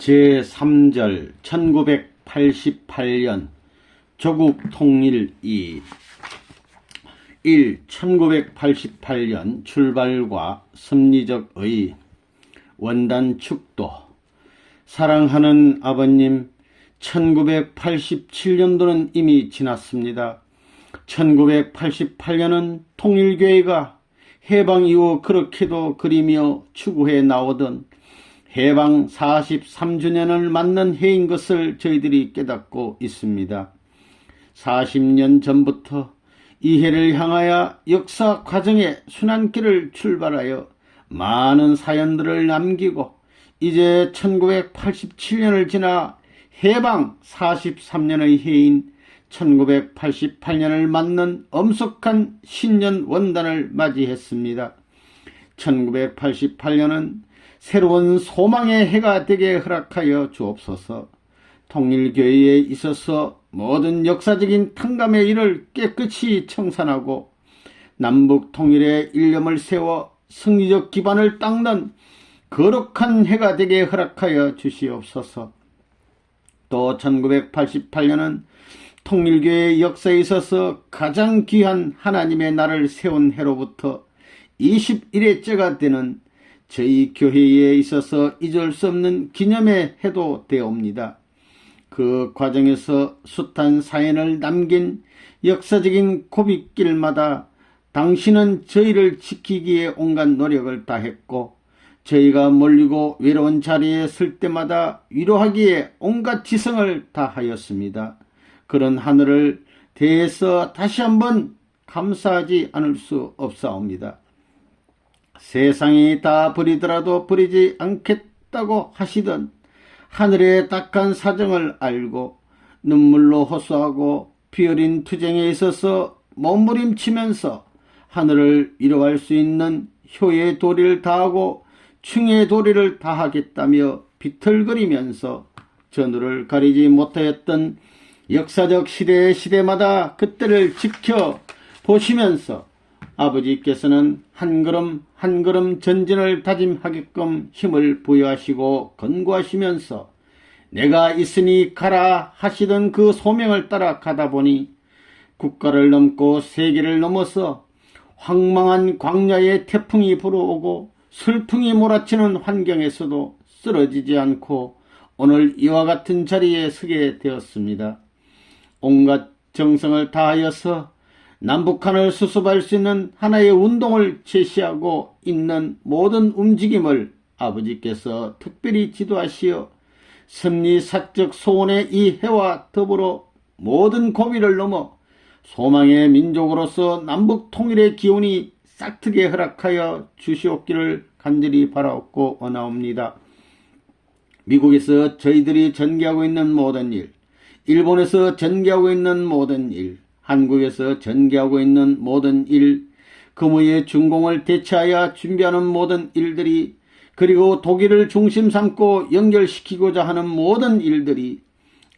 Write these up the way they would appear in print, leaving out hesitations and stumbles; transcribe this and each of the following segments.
제3절 1988년 조국 통일 2 1. 1988년 출발과 섭리적 의 원단 축도. 사랑하는 아버님, 1987년도는 이미 지났습니다. 1988년은 통일교회가 해방 이후 그렇게도 그리며 추구해 나오던 해방 43주년을 맞는 해인 것을 저희들이 깨닫고 있습니다. 40년 전부터 이 해를 향하여 역사 과정의 순환길을 출발하여 많은 사연들을 남기고 이제 1987년을 지나 해방 43년의 해인 1988년을 맞는 엄숙한 신년 원단을 맞이했습니다. 1988년은 새로운 소망의 해가 되게 허락하여 주옵소서. 통일교회에 있어서 모든 역사적인 탕감의 일을 깨끗이 청산하고 남북 통일의 일념을 세워 승리적 기반을 닦는 거룩한 해가 되게 허락하여 주시옵소서. 또 1988년은 통일교회의 역사에 있어서 가장 귀한 하나님의 날을 세운 해로부터 21회째가 되는 저희 교회에 있어서 잊을 수 없는 기념의 해도 되옵니다. 그 과정에서 숱한 사연을 남긴 역사적인 고빗길마다 당신은 저희를 지키기에 온갖 노력을 다했고 저희가 몰리고 외로운 자리에 설 때마다 위로하기에 온갖 지성을 다하였습니다. 그런 하늘을 대해서 다시 한번 감사하지 않을 수 없사옵니다. 세상이 다 버리더라도 버리지 않겠다고 하시던 하늘의 딱한 사정을 알고 눈물로 호소하고 피어린 투쟁에 있어서 몸부림치면서 하늘을 위로할 수 있는 효의 도리를 다하고 충의 도리를 다하겠다며 비틀거리면서 전우를 가리지 못하였던 역사적 시대마다 그때를 지켜보시면서 아버지께서는 한 걸음 한 걸음 전진을 다짐하게끔 힘을 부여하시고 권고하시면서 내가 있으니 가라 하시던 그 소명을 따라 가다 보니 국가를 넘고 세계를 넘어서 황망한 광야의 태풍이 불어오고 슬픔이 몰아치는 환경에서도 쓰러지지 않고 오늘 이와 같은 자리에 서게 되었습니다. 온갖 정성을 다하여서 남북한을 수습할 수 있는 하나의 운동을 제시하고 있는 모든 움직임을 아버지께서 특별히 지도하시어 섭리사적 소원의 이 해와 더불어 모든 고비를 넘어 소망의 민족으로서 남북 통일의 기운이 싹트게 허락하여 주시옵기를 간절히 바라옵고 원하옵니다. 미국에서 저희들이 전개하고 있는 모든 일, 일본에서 전개하고 있는 모든 일, 한국에서 전개하고 있는 모든 일, 금우의 준공을 대체하여 준비하는 모든 일들이, 그리고 독일을 중심 삼고 연결시키고자 하는 모든 일들이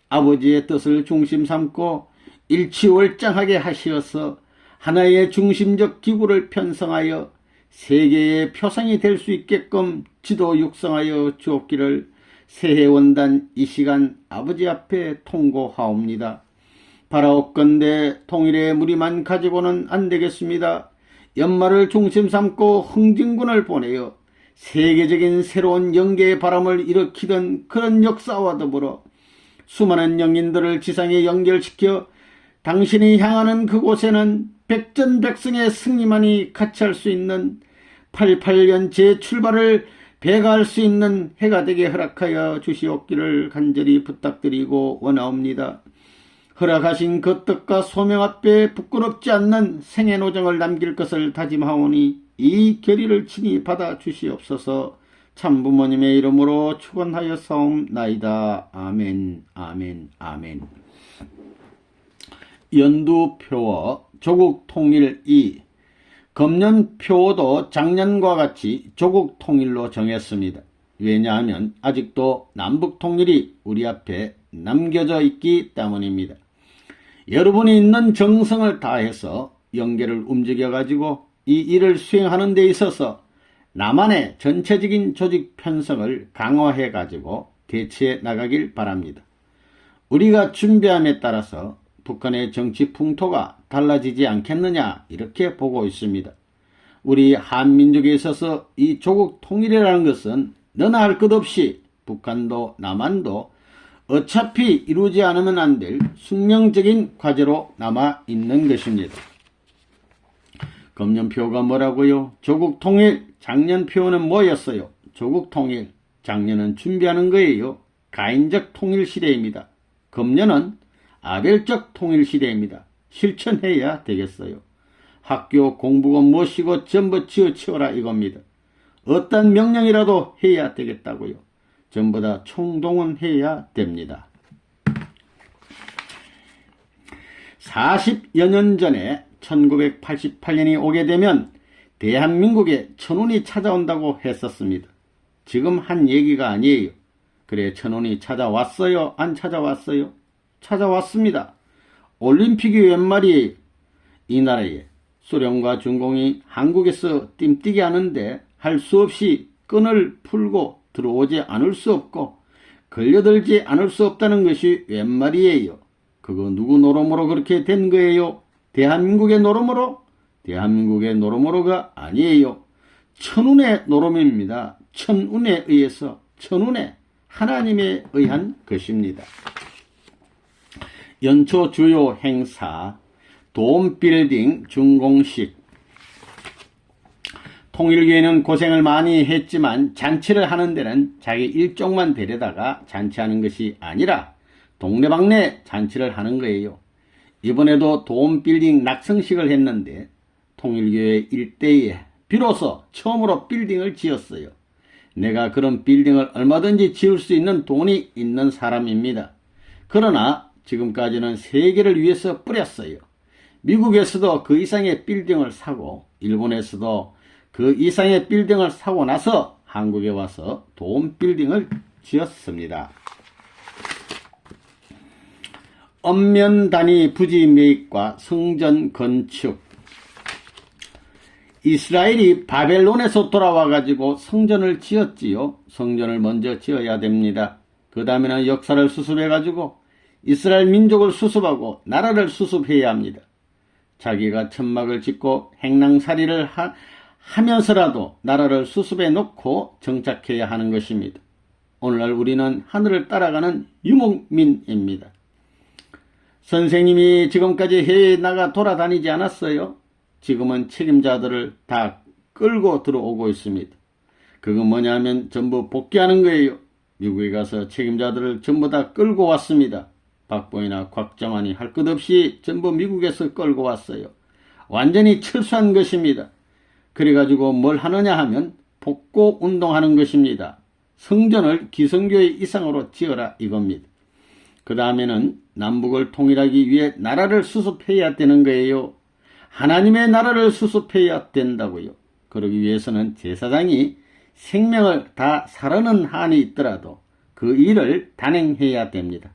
아버지의 뜻을 중심 삼고 일치월장하게 하시어서 하나의 중심적 기구를 편성하여 세계의 표상이 될 수 있게끔 지도 육성하여 주옵기를 새해 원단 이 시간 아버지 앞에 통고하옵니다. 바라옵건대 통일의 무리만 가지고는 안 되겠습니다. 연말을 중심 삼고 흥진군을 보내어 세계적인 새로운 영계의 바람을 일으키던 그런 역사와 더불어 수많은 영인들을 지상에 연결시켜 당신이 향하는 그곳에는 백전백승의 승리만이 같이 할 수 있는 88년 재출발을 배가할 수 있는 해가 되게 허락하여 주시옵기를 간절히 부탁드리고 원하옵니다. 허락하신 그 뜻과 소명 앞에 부끄럽지 않는 생애 노정을 남길 것을 다짐하오니 이 결의를 친히 받아 주시옵소서. 참부모님의 이름으로 축원하여 사옵나이다. 아멘, 아멘, 아멘. 연두표어 조국 통일 2. 금년표도 작년과 같이 조국 통일로 정했습니다. 왜냐하면 아직도 남북 통일이 우리 앞에 남겨져 있기 때문입니다. 여러분이 있는 정성을 다해서 연계를 움직여가지고 이 일을 수행하는 데 있어서 나만의 전체적인 조직 편성을 강화해가지고 대처해 나가길 바랍니다. 우리가 준비함에 따라서 북한의 정치 풍토가 달라지지 않겠느냐 이렇게 보고 있습니다. 우리 한민족에 있어서 이 조국 통일이라는 것은 너나 할 것 없이 북한도 남한도 어차피 이루지 않으면 안 될 숙명적인 과제로 남아 있는 것입니다. 금년표가 뭐라고요? 조국 통일. 작년표는 뭐였어요? 조국 통일. 작년은 준비하는 거예요. 가인적 통일 시대입니다. 금년은 아벨적 통일 시대입니다. 실천해야 되겠어요. 학교 공부건 모시고 전부 지어치워라 이겁니다. 어떤 명령이라도 해야 되겠다고요. 전부 다 총동원해야 됩니다. 40여 년 전에 1988년이 오게 되면 대한민국에 천운이 찾아온다고 했었습니다. 지금 한 얘기가 아니에요. 그래, 천운이 찾아왔어요? 안 찾아왔어요? 찾아왔습니다. 올림픽이 웬 말이에요? 이 나라에 소련과 중공이 한국에서 뜀뛰게 하는데 할 수 없이 끈을 풀고 들어오지 않을 수 없고 걸려들지 않을 수 없다는 것이 웬 말이에요? 그거 누구 노름으로 그렇게 된 거예요? 대한민국의 노름으로? 대한민국의 노름으로가 아니에요. 천운의 노름입니다. 천운에 의해서, 천운에 하나님에 의한 것입니다. 연초 주요 행사, 돔빌딩 준공식. 통일교회는 고생을 많이 했지만 잔치를 하는 데는 자기 일족만 데려다가 잔치하는 것이 아니라 동네방네 잔치를 하는 거예요. 이번에도 돔빌딩 낙성식을 했는데 통일교회 일대에 비로소 처음으로 빌딩을 지었어요. 내가 그런 빌딩을 얼마든지 지을 수 있는 돈이 있는 사람입니다. 그러나 지금까지는 세계를 위해서 뿌렸어요. 미국에서도 그 이상의 빌딩을 사고 일본에서도 그 이상의 빌딩을 사고 나서 한국에 와서 돔빌딩을 지었습니다. 엄면 단위 부지 매입과 성전 건축. 이스라엘이 바벨론에서 돌아와가지고 성전을 지었지요. 성전을 먼저 지어야 됩니다. 그 다음에는 역사를 수습해가지고 이스라엘 민족을 수습하고 나라를 수습해야 합니다. 자기가 천막을 짓고 행랑살이를 하면서라도 나라를 수습해 놓고 정착해야 하는 것입니다. 오늘날 우리는 하늘을 따라가는 유목민입니다. 선생님이 지금까지 해외에 나가 돌아다니지 않았어요? 지금은 책임자들을 다 끌고 들어오고 있습니다. 그건 뭐냐면 전부 복귀하는 거예요. 미국에 가서 책임자들을 전부 다 끌고 왔습니다. 박보이나 곽정환이 할 것 없이 전부 미국에서 끌고 왔어요. 완전히 철수한 것입니다. 그래가지고 뭘 하느냐 하면 복고 운동하는 것입니다. 성전을 기성교회 이상으로 지어라 이겁니다. 그 다음에는 남북을 통일하기 위해 나라를 수습해야 되는 거예요. 하나님의 나라를 수습해야 된다고요. 그러기 위해서는 제사장이 생명을 다 사르는 한이 있더라도 그 일을 단행해야 됩니다.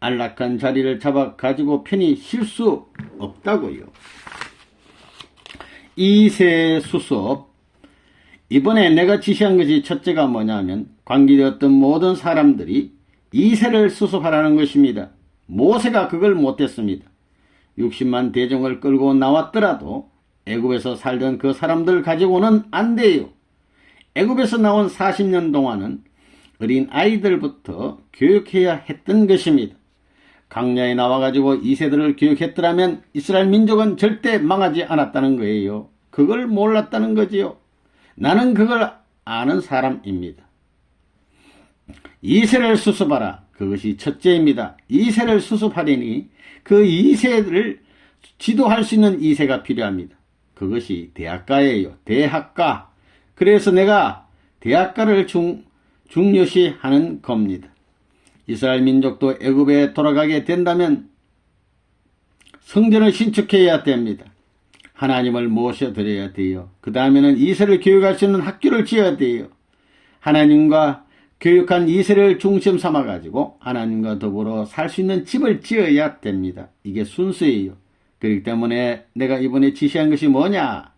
안락한 자리를 잡아 가지고 편히 쉴 수 없다고요. 이세 수습. 이번에 내가 지시한 것이 첫째가 뭐냐면 관계되었던 모든 사람들이 이세를 수습하라는 것입니다. 모세가 그걸 못했습니다. 60만 대종을 끌고 나왔더라도 애굽에서 살던 그 사람들 가지고는 안 돼요. 애굽에서 나온 40년 동안은 어린 아이들부터 교육해야 했던 것입니다. 강야에 나와가지고 이 세대를 교육했더라면 이스라엘 민족은 절대 망하지 않았다는 거예요. 그걸 몰랐다는 거지요. 나는 그걸 아는 사람입니다. 이세를 수습하라. 그것이 첫째입니다. 이세를 수습하려니 그 이세를 지도할 수 있는 이세가 필요합니다. 그것이 대학가예요. 대학가. 그래서 내가 대학가를 중요시하는 겁니다. 이스라엘 민족도 애굽에 돌아가게 된다면 성전을 신축해야 됩니다. 하나님을 모셔드려야 돼요. 그 다음에는 이세를 교육할 수 있는 학교를 지어야 돼요. 하나님과 교육한 이세를 중심 삼아가지고 하나님과 더불어 살 수 있는 집을 지어야 됩니다. 이게 순수예요. 그렇기 때문에 내가 이번에 지시한 것이 뭐냐?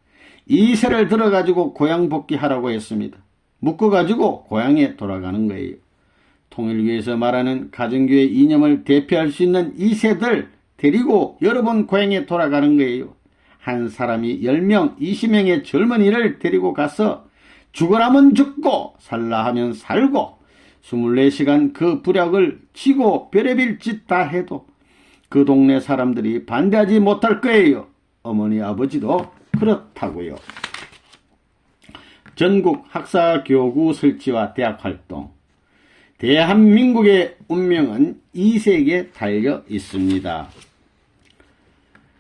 이세를 들어가지고 고향 복귀하라고 했습니다. 묶어가지고 고향에 돌아가는 거예요. 통일교에서 말하는 가정교회 이념을 대표할 수 있는 2세들 데리고 여러 번 고향에 돌아가는 거예요. 한 사람이 10명, 20명의 젊은이를 데리고 가서 죽으라면 죽고 살라 하면 살고 24시간 그 부력을 치고 별의별 짓 다 해도 그 동네 사람들이 반대하지 못할 거예요. 어머니 아버지도 그렇다고요. 전국 학사교구 설치와 대학활동. 대한민국의 운명은 이색에 달려 있습니다.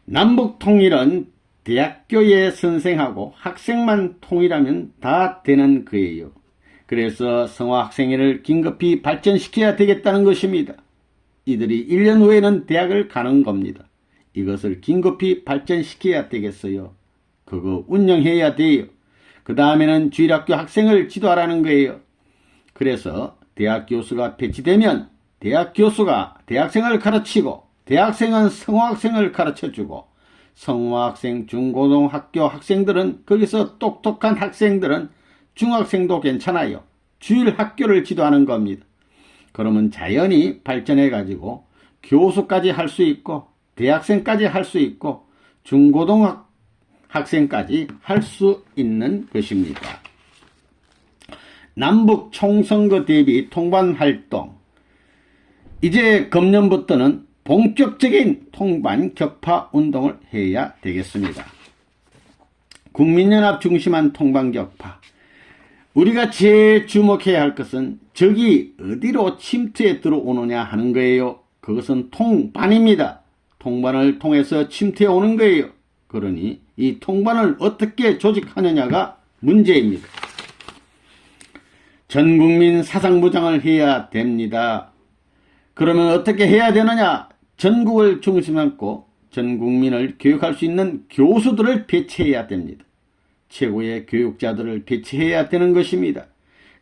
남북통일은 대학교의 선생하고 학생만 통일하면 다 되는 거예요. 그래서 성화학생회를 긴급히 발전시켜야 되겠다는 것입니다. 이들이 1년 후에는 대학을 가는 겁니다. 이것을 긴급히 발전시켜야 되겠어요. 그거 운영해야 돼요. 그 다음에는 주일학교 학생을 지도하라는 거예요. 그래서 대학 교수가 배치되면 대학 교수가 대학생을 가르치고 대학생은 성화학생을 가르쳐주고 성화학생 중고등학교 학생들은 거기서 똑똑한 학생들은 중학생도 괜찮아요. 주일 학교를 지도하는 겁니다. 그러면 자연히 발전해 가지고 교수까지 할 수 있고 대학생까지 할 수 있고 중고등학생까지 할 수 있는 것입니다. 남북 총선거 대비 통반활동. 이제 금년부터는 본격적인 통반 격파 운동을 해야 되겠습니다. 국민연합 중심한 통반 격파. 우리가 제일 주목해야 할 것은 적이 어디로 침투해 들어오느냐 하는 거예요. 그것은 통반입니다. 통반을 통해서 침투해 오는 거예요. 그러니 이 통반을 어떻게 조직하느냐가 문제입니다. 전국민 사상무장을 해야 됩니다. 그러면 어떻게 해야 되느냐? 전국을 중심하고 전국민을 교육할 수 있는 교수들을 배치해야 됩니다. 최고의 교육자들을 배치해야 되는 것입니다.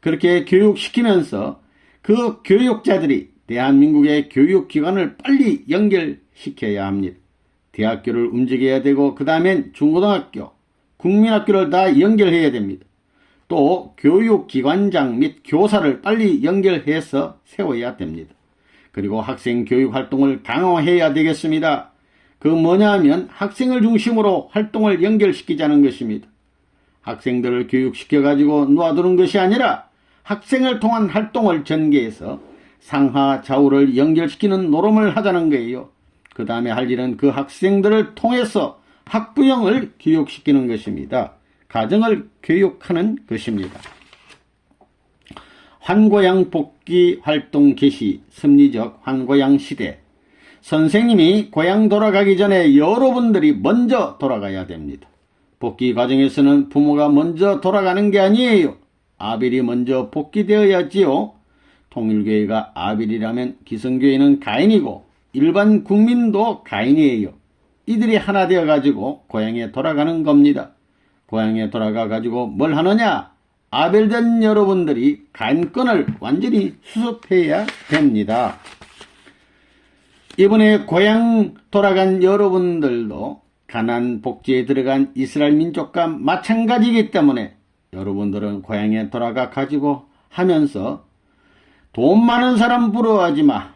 그렇게 교육시키면서 그 교육자들이 대한민국의 교육기관을 빨리 연결시켜야 합니다. 대학교를 움직여야 되고 그 다음엔 중고등학교, 국민학교를 다 연결해야 됩니다. 또 교육기관장 및 교사를 빨리 연결해서 세워야 됩니다. 그리고 학생 교육 활동을 강화해야 되겠습니다. 그 뭐냐 하면 학생을 중심으로 활동을 연결시키자는 것입니다. 학생들을 교육시켜가지고 놓아두는 것이 아니라 학생을 통한 활동을 전개해서 상하 좌우를 연결시키는 노름을 하자는 거예요. 그 다음에 할 일은 그 학생들을 통해서 학부형을 교육시키는 것입니다. 가정을 교육하는 것입니다. 환고양 복귀 활동 개시, 섭리적 환고양 시대. 선생님이 고향 돌아가기 전에 여러분들이 먼저 돌아가야 됩니다. 복귀 과정에서는 부모가 먼저 돌아가는 게 아니에요. 아벨이 먼저 복귀되어야지요. 통일교회가 아벨이라면 기성교회는 가인이고 일반 국민도 가인이에요. 이들이 하나 되어가지고 고향에 돌아가는 겁니다. 고향에 돌아가가지고 뭘 하느냐? 아벨된 여러분들이 가인권을 완전히 수습해야 됩니다. 이번에 고향 돌아간 여러분들도 가나안 복지에 들어간 이스라엘 민족과 마찬가지이기 때문에 여러분들은 고향에 돌아가 가지고 하면서 돈 많은 사람 부러워하지 마.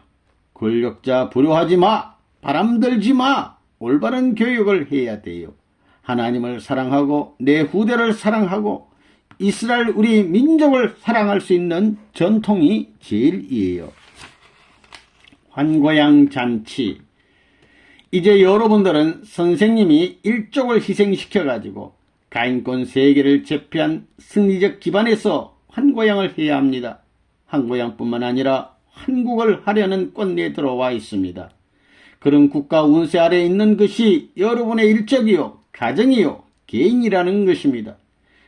권력자 부러워하지 마. 바람들지 마. 올바른 교육을 해야 돼요. 하나님을 사랑하고 내 후대를 사랑하고 이스라엘 우리 민족을 사랑할 수 있는 전통이 제일이에요. 환고양 잔치. 이제 여러분들은 선생님이 일족을 희생시켜가지고 가인권 3개를 제패한 승리적 기반에서 환고양을 해야 합니다. 환고양뿐만 아니라 한국을 하려는 꼰대에 들어와 있습니다. 그런 국가 운세 아래 있는 것이 여러분의 일적이요, 가정이요, 개인이라는 것입니다.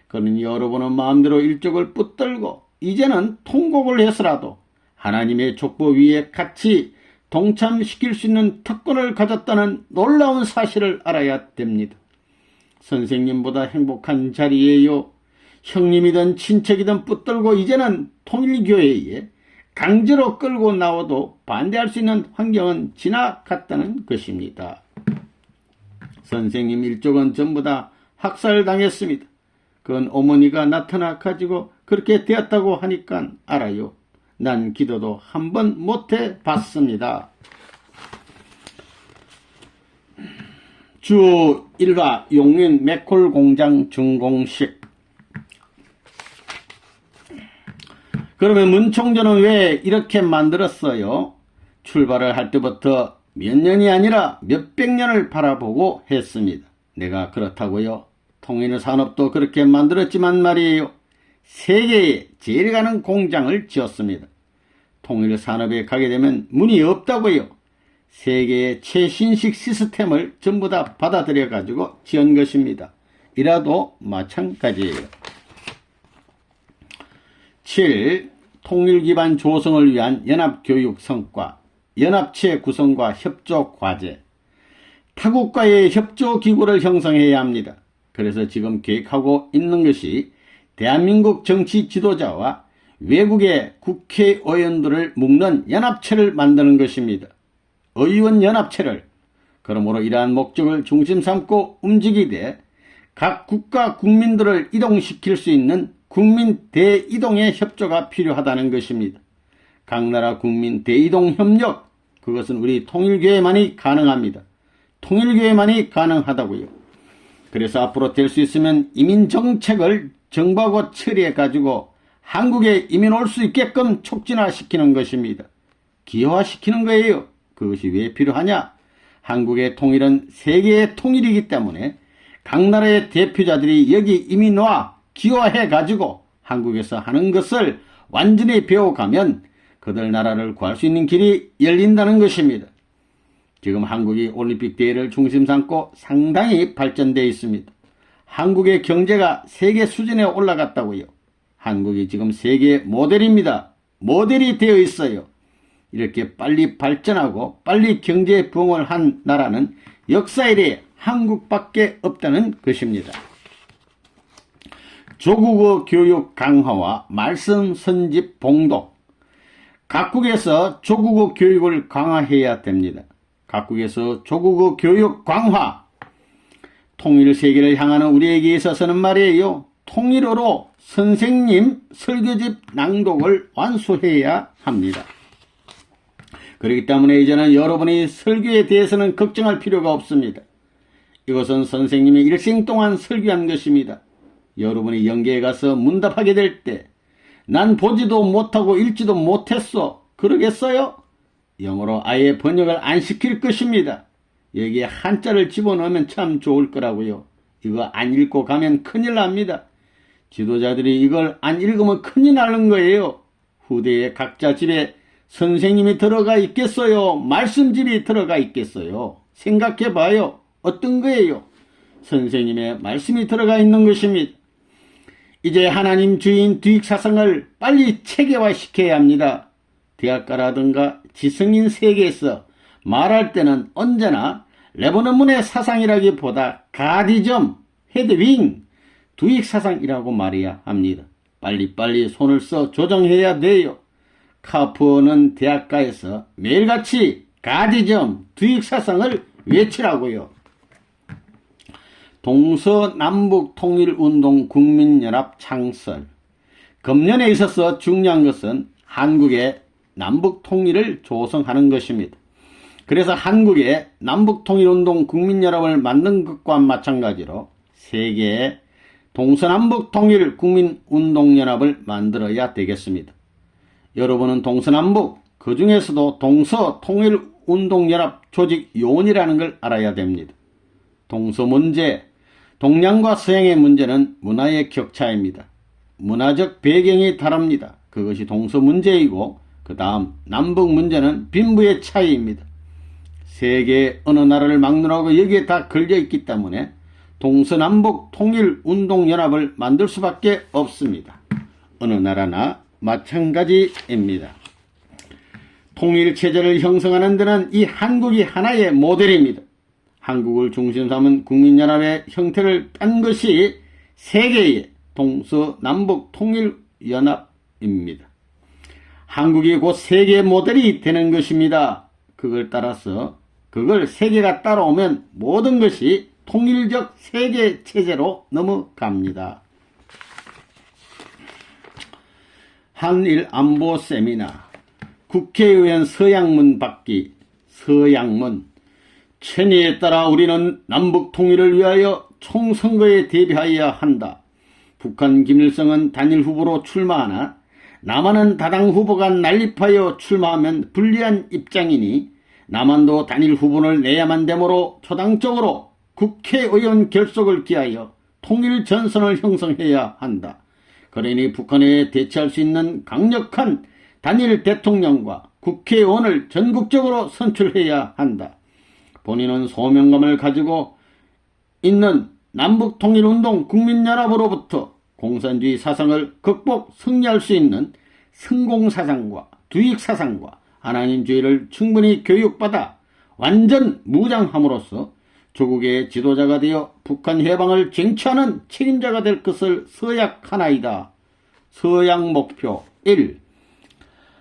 그러니 여러분은 마음대로 일적을 붙들고 이제는 통곡을 해서라도 하나님의 족보 위에 같이 동참시킬 수 있는 특권을 가졌다는 놀라운 사실을 알아야 됩니다. 선생님보다 행복한 자리예요. 형님이든 친척이든 붙들고 이제는 통일교회에 강제로 끌고 나와도 반대할 수 있는 환경은 지나갔다는 것입니다. 선생님 일족은 전부 다 학살당했습니다. 그건 어머니가 나타나 가지고 그렇게 되었다고 하니까 알아요. 난 기도도 한 번 못해 봤습니다. 주 1화 용인 맥콜 공장 준공식. 그러면 문총조는 왜 이렇게 만들었어요? 출발을 할 때부터 몇 년이 아니라 몇백 년을 바라보고 했습니다. 내가 그렇다고요? 통일 산업도 그렇게 만들었지만 말이에요. 세계에 제일 가는 공장을 지었습니다. 통일 산업에 가게 되면 문이 없다고요. 세계의 최신식 시스템을 전부 다 받아들여 가지고 지은 것입니다. 이라도 마찬가지예요. 7. 통일 기반 조성을 위한 연합교육 성과, 연합체 구성과 협조 과제. 타국과의 협조기구를 형성해야 합니다. 그래서 지금 계획하고 있는 것이 대한민국 정치 지도자와 외국의 국회의원들을 묶는 연합체를 만드는 것입니다. 의원연합체를. 그러므로 이러한 목적을 중심 삼고 움직이되 각 국가 국민들을 이동시킬 수 있는 국민 대이동의 협조가 필요하다는 것입니다. 각 나라 국민 대이동 협력, 그것은 우리 통일교회만이 가능합니다. 통일교회만이 가능하다고요. 그래서 앞으로 될 수 있으면 이민정책을 정부하고 처리해 가지고 한국에 이민 올 수 있게끔 촉진화시키는 것입니다. 기여화시키는 거예요. 그것이 왜 필요하냐? 한국의 통일은 세계의 통일이기 때문에 각 나라의 대표자들이 여기 이민 와 기여해 가지고 한국에서 하는 것을 완전히 배워가면 그들 나라를 구할 수 있는 길이 열린다는 것입니다. 지금 한국이 올림픽 대회를 중심 삼고 상당히 발전되어 있습니다. 한국의 경제가 세계 수준에 올라갔다고요. 한국이 지금 세계 모델입니다. 모델이 되어 있어요. 이렇게 빨리 발전하고 빨리 경제 부흥을 한 나라는 역사 이래 한국밖에 없다는 것입니다. 조국어 교육 강화와 말씀 선집 봉독. 각국에서 조국어 교육을 강화해야 됩니다. 각국에서 조국어 교육 강화. 통일 세계를 향하는 우리에게 있어서는 말이에요. 통일어로 선생님 설교집 낭독을 완수해야 합니다. 그렇기 때문에 이제는 여러분이 설교에 대해서는 걱정할 필요가 없습니다. 이것은 선생님이 일생 동안 설교한 것입니다. 여러분이 연계에 가서 문답하게 될 때 난 보지도 못하고 읽지도 못했어. 그러겠어요? 영어로 아예 번역을 안 시킬 것입니다. 여기에 한자를 집어넣으면 참 좋을 거라고요. 이거 안 읽고 가면 큰일 납니다. 지도자들이 이걸 안 읽으면 큰일 나는 거예요. 후대에 각자 집에 선생님이 들어가 있겠어요? 말씀집이 들어가 있겠어요? 생각해봐요. 어떤 거예요? 선생님의 말씀이 들어가 있는 것입니다. 이제 하나님 주인 뒤익사상을 빨리 체계화시켜야 합니다. 대학가라든가 지성인 세계에서 말할 때는 언제나 레버넌문의 사상이라기보다 가디점, 헤드윙, 두익사상이라고 말해야 합니다. 빨리빨리 손을 써 조정해야 돼요. 카푸어는 대학가에서 매일같이 가디점, 두익사상을 외치라고요. 동서남북통일운동 국민연합 창설. 금년에 있어서 중요한 것은 한국의 남북통일을 조성하는 것입니다. 그래서 한국의 남북통일운동 국민연합을 만든 것과 마찬가지로 세계의 동서남북통일 국민운동연합을 만들어야 되겠습니다. 여러분은 동서남북, 그 중에서도 동서통일운동연합 조직 요원이라는 걸 알아야 됩니다. 동서문제, 동양과 서양의 문제는 문화의 격차입니다. 문화적 배경이 다릅니다. 그것이 동서문제이고 그 다음 남북문제는 빈부의 차이입니다. 세계 어느 나라를 막론하고 여기에 다 걸려있기 때문에 동서남북 통일운동연합을 만들 수밖에 없습니다. 어느 나라나 마찬가지입니다. 통일체제를 형성하는 데는 이 한국이 하나의 모델입니다. 한국을 중심 삼은 국민연합의 형태를 딴 것이 세계의 동서남북 통일연합입니다. 한국이 곧 세계 모델이 되는 것입니다. 그걸 따라서 그걸 세계가 따라오면 모든 것이 통일적 세계 체제로 넘어갑니다. 한일 안보 세미나, 국회의원 서양문 받기, 서양문. 천의에 따라 우리는 남북 통일을 위하여 총선거에 대비하여야 한다. 북한 김일성은 단일 후보로 출마하나 남한은 다당 후보가 난립하여 출마하면 불리한 입장이니 남한도 단일 후보를 내야만 되므로 초당적으로 국회의원 결속을 기하여 통일 전선을 형성해야 한다. 그러니 북한에 대처할 수 있는 강력한 단일 대통령과 국회의원을 전국적으로 선출해야 한다. 본인은 소명감을 가지고 있는 남북통일운동 국민연합으로부터 공산주의 사상을 극복 승리할 수 있는 성공사상과 두익사상과 하나님주의를 충분히 교육받아 완전 무장함으로써 조국의 지도자가 되어 북한 해방을 쟁취하는 책임자가 될 것을 서약하나이다. 서약 목표 1.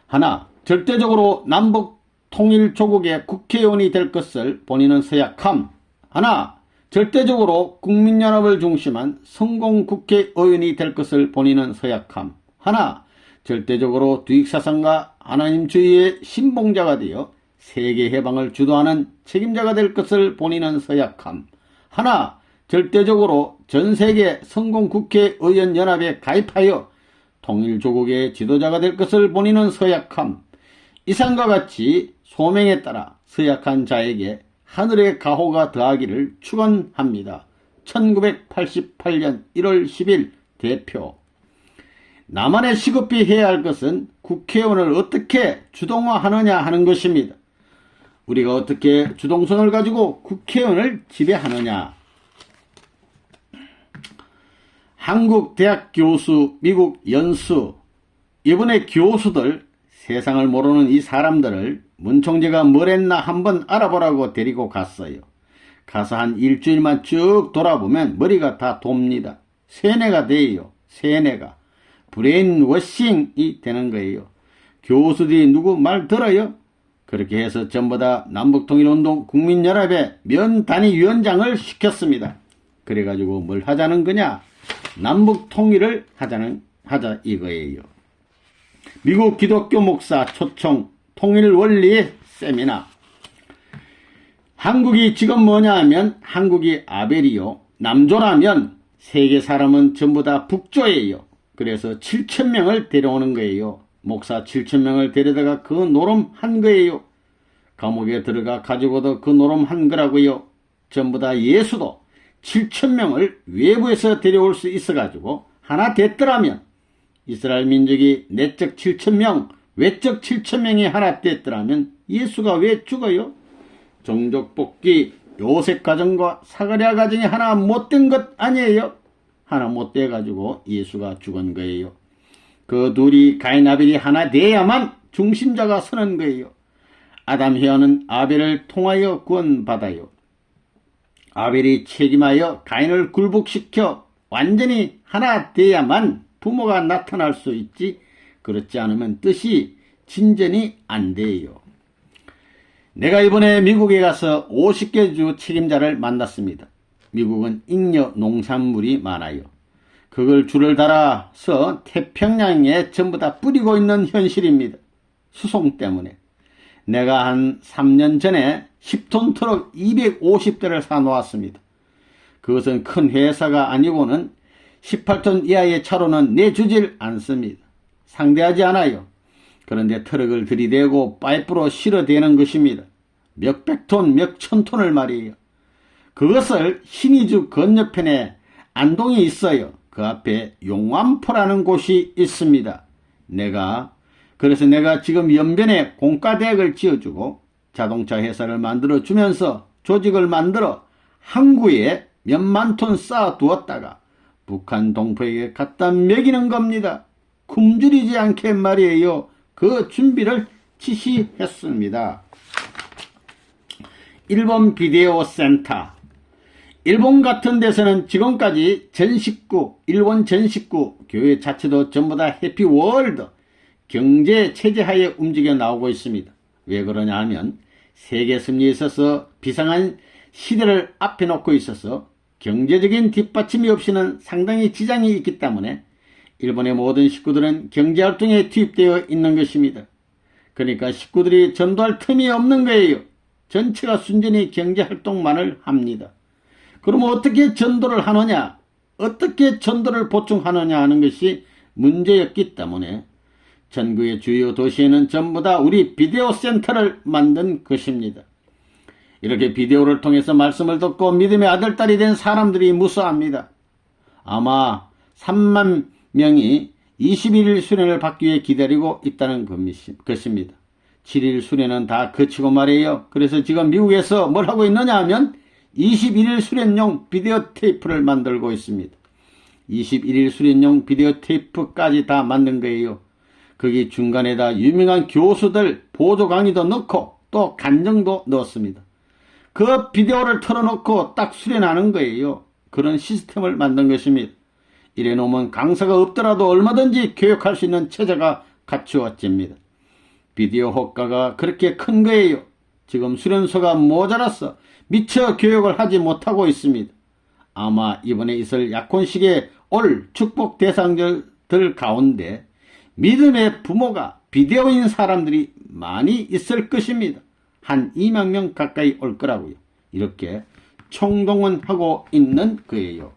하나, 절대적으로 남북 통일 조국의 국회의원이 될 것을 본인은 서약함. 하나, 절대적으로 국민연합을 중심한 성공국회의원이 될 것을 본인은 서약함. 하나, 절대적으로 두익사상과 하나님주의의 신봉자가 되어 세계 해방을 주도하는 책임자가 될 것을 본인은 서약함. 하나, 절대적으로 전세계 성공국회의원 연합에 가입하여 통일조국의 지도자가 될 것을 본인은 서약함. 이상과 같이 소명에 따라 서약한 자에게 하늘의 가호가 더하기를 축원합니다. 1988년 1월 10일 대표. 남한에 시급히 해야 할 것은 국회의원을 어떻게 주동화하느냐 하는 것입니다. 우리가 어떻게 주동선을 가지고 국회의원을 지배하느냐. 한국 대학 교수, 미국 연수. 이번에 교수들, 세상을 모르는 이 사람들을 문 총재가 뭘 했나 한번 알아보라고 데리고 갔어요. 가서 한 일주일만 쭉 돌아보면 머리가 다 돕니다. 세뇌가 돼요. 세뇌가. 브레인 워싱이 되는 거예요. 교수들이 누구 말 들어요? 그렇게 해서 전부 다 남북통일운동 국민연합의 면단위위원장을 시켰습니다. 그래가지고 뭘 하자는 거냐? 남북통일을 하자 이거예요. 미국 기독교 목사 초청 통일원리 세미나. 한국이 지금 뭐냐 하면 한국이 아벨이요. 남조라면 세계 사람은 전부 다 북조예요. 그래서 7,000명을 데려오는 거예요. 목사 7,000명을 데려다가 그 노름한 거예요. 감옥에 들어가 가지고도 그 노름한 거라고요. 전부 다 예수도 7,000명을 외부에서 데려올 수 있어가지고 하나 됐더라면 이스라엘 민족이 내적 7,000명, 외적 7,000명이 하나 됐더라면 예수가 왜 죽어요? 종족복귀 요셉 가정과 사가랴 가정이 하나 못된 것 아니에요? 하나 못 돼가지고 예수가 죽은 거예요. 그 둘이 가인 아벨이 하나 돼야만 중심자가 서는 거예요. 아담 헤어는 아벨을 통하여 구원받아요. 아벨이 책임하여 가인을 굴복시켜 완전히 하나 돼야만 부모가 나타날 수 있지, 그렇지 않으면 뜻이 진전이 안 돼요. 내가 이번에 미국에 가서 50개 주 책임자를 만났습니다. 미국은 잉여 농산물이 많아요. 그걸 줄을 달아서 태평양에 전부 다 뿌리고 있는 현실입니다. 수송 때문에. 내가 한 3년 전에 10톤 트럭 250대를 사놓았습니다. 그것은 큰 회사가 아니고는 18톤 이하의 차로는 내주질 않습니다. 상대하지 않아요. 그런데 트럭을 들이대고 파이프로 실어대는 것입니다. 몇백 톤, 몇천 톤을 말이에요. 그것을 신의주 건너편에 안동이 있어요. 그 앞에 용암포라는 곳이 있습니다. 그래서 내가 지금 연변에 공과대학을 지어주고 자동차 회사를 만들어주면서 조직을 만들어 항구에 몇만 톤 쌓아두었다가 북한 동포에게 갖다 먹이는 겁니다. 굶주리지 않게 말이에요. 그 준비를 지시했습니다. 일본 비데오 센터. 일본 같은 데서는 지금까지 일본 전 식구, 교회 자체도 전부 다 해피월드, 경제 체제하에 움직여 나오고 있습니다. 왜 그러냐 하면 세계 승리에 있어서 비상한 시대를 앞에 놓고 있어서 경제적인 뒷받침이 없이는 상당히 지장이 있기 때문에 일본의 모든 식구들은 경제활동에 투입되어 있는 것입니다. 그러니까 식구들이 전도할 틈이 없는 거예요. 전체가 순전히 경제활동만을 합니다. 그러면 어떻게 전도를 하느냐, 어떻게 전도를 보충하느냐 하는 것이 문제였기 때문에 전국의 주요 도시에는 전부 다 우리 비디오 센터를 만든 것입니다. 이렇게 비디오를 통해서 말씀을 듣고 믿음의 아들딸이 된 사람들이 무수합니다. 아마 3만 명이 21일 수련을 받기 위해 기다리고 있다는 것입니다. 7일 수련은 다 거치고 말이에요. 그래서 지금 미국에서 뭘 하고 있느냐 하면 21일 수련용 비디오 테이프를 만들고 있습니다. 21일 수련용 비디오 테이프까지 다 만든 거예요. 거기 중간에다 유명한 교수들 보조 강의도 넣고 또 간정도 넣었습니다. 그 비디오를 틀어놓고 딱 수련하는 거예요. 그런 시스템을 만든 것입니다. 이래 놓으면 강사가 없더라도 얼마든지 교육할 수 있는 체제가 갖추어집니다. 비디오 효과가 그렇게 큰 거예요. 지금 수련소가 모자라서 미처 교육을 하지 못하고 있습니다. 아마 이번에 있을 약혼식의 올 축복 대상자들 가운데 믿음의 부모가 비디오인 사람들이 많이 있을 것입니다. 한 2만 명 가까이 올 거라고요. 이렇게 총동원하고 있는 거예요.